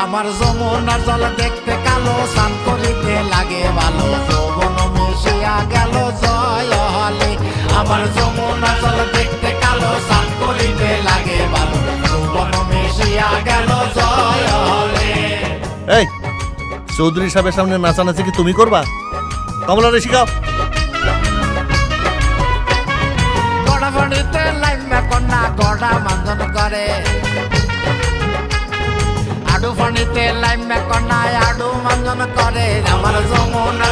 আমার যমুনার জল দেখতে কালো, স্নান করিতে লাগে ভালো, যৌবন মিশিয়া গেল জয় হলে। আমার যমুনার জল দেখতে কালো, স্নান করিতে লাগে ভালো, যৌবন মিশিয়া গেল জয় হলে। এই চৌধুরী সাহেবের সামনে নাচানাচি কি তুমি করবা? কমলারে শিখাও। গড়া বাড়িতে লাইমা কন্যা গড়া মাঞ্জন করে, আডু ফানিতে লাইমা কন্যা আডু মাঞ্জন করে। আমার যমুনার